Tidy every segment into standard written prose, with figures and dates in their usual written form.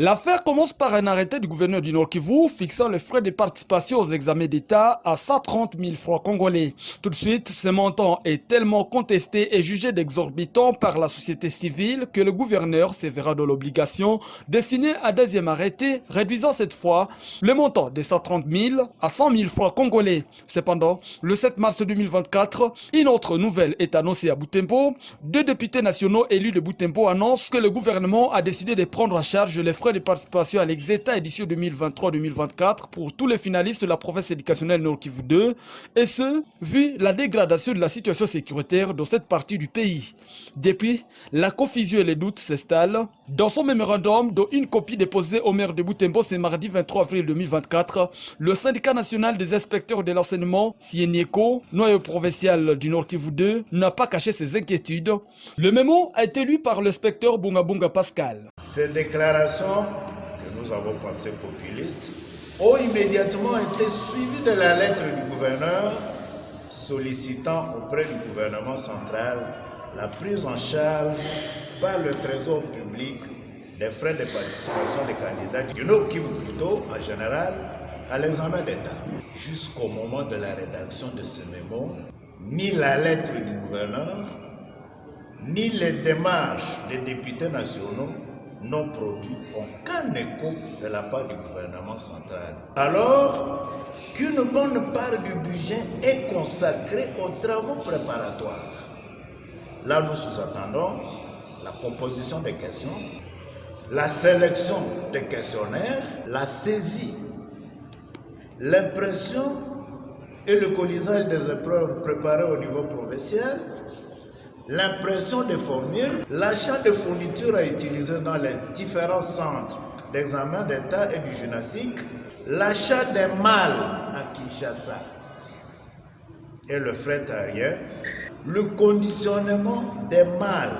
L'affaire commence par un arrêté du gouverneur du Nord Kivu fixant les frais de participation aux examens d'État à 130 000 francs congolais. Tout de suite, ce montant est tellement contesté et jugé d'exorbitant par la société civile que le gouverneur se verra dans l'obligation de signer un deuxième arrêté, réduisant cette fois le montant de 130 000 à 100 000 francs congolais. Cependant, le 7 mars 2024, une autre nouvelle est annoncée à Butembo. Deux députés nationaux élus de Butembo annoncent que le gouvernement a décidé de prendre en charge les frais de participation à l'Exeta édition 2023-2024 pour tous les finalistes de la province éducationnelle Nord Kivu 2, et ce, vu la dégradation de la situation sécuritaire dans cette partie du pays. Depuis, la confusion et les doutes s'installent. Dans son mémorandum, dont une copie déposée au maire de Butembo ce mardi 23 avril 2024, le syndicat national des inspecteurs de l'enseignement, Sienieko, noyau provincial du Nord Kivu 2, n'a pas caché ses inquiétudes. Le mémo a été lu par l'inspecteur Bunga Pascal. Ces déclarations que nous avons pensées populistes ont immédiatement été suivies de la lettre du gouverneur sollicitant auprès du gouvernement central la prise en charge par le trésor public des frais de participation des candidats du Nord Kivu plutôt en général à l'examen d'État. Jusqu'au moment de la rédaction de ce mémo, ni la lettre du gouverneur, ni les démarches des députés nationaux n'ont produit aucun écho de la part du gouvernement central. Alors qu'une bonne part du budget est consacrée aux travaux préparatoires. Là, nous sous-attendons la composition des questions, la sélection des questionnaires, la saisie, l'impression et le colisage des épreuves préparées au niveau provincial, l'impression des formules, l'achat de fournitures à utiliser dans les différents centres d'examen d'État et du gymnastique, l'achat des malles à Kinshasa et le fret aérien, le conditionnement des malles,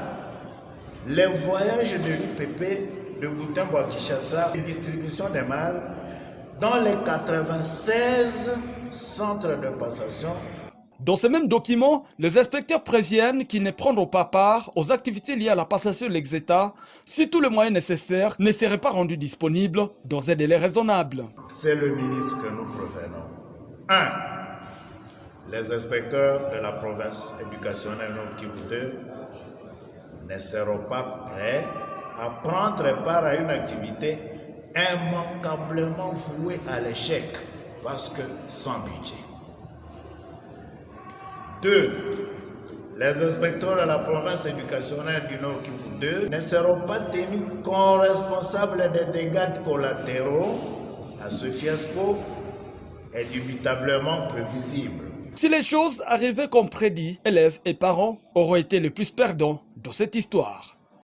les voyages de l'IPP de Butembo à Kinshasa et distribution des malles dans les 96 centres de passation. Dans ce même document, les inspecteurs préviennent qu'ils ne prendront pas part aux activités liées à la passation de l'Exeta si tous les moyens nécessaires ne seraient pas rendus disponibles dans un délai raisonnable. C'est le ministre que nous prévenons. 1. Les inspecteurs de la province éducationnelle Nord Kivu 2 ne seront pas prêts à prendre part à une activité immanquablement vouée à l'échec parce que sans budget. 2. Les inspecteurs de la province éducationnelle du Nord Kivu 2 ne seront pas tenus co-responsables des dégâts collatéraux à ce fiasco indubitablement prévisible. Si les choses arrivaient comme prédit, élèves et parents auraient été les plus perdants dans cette histoire.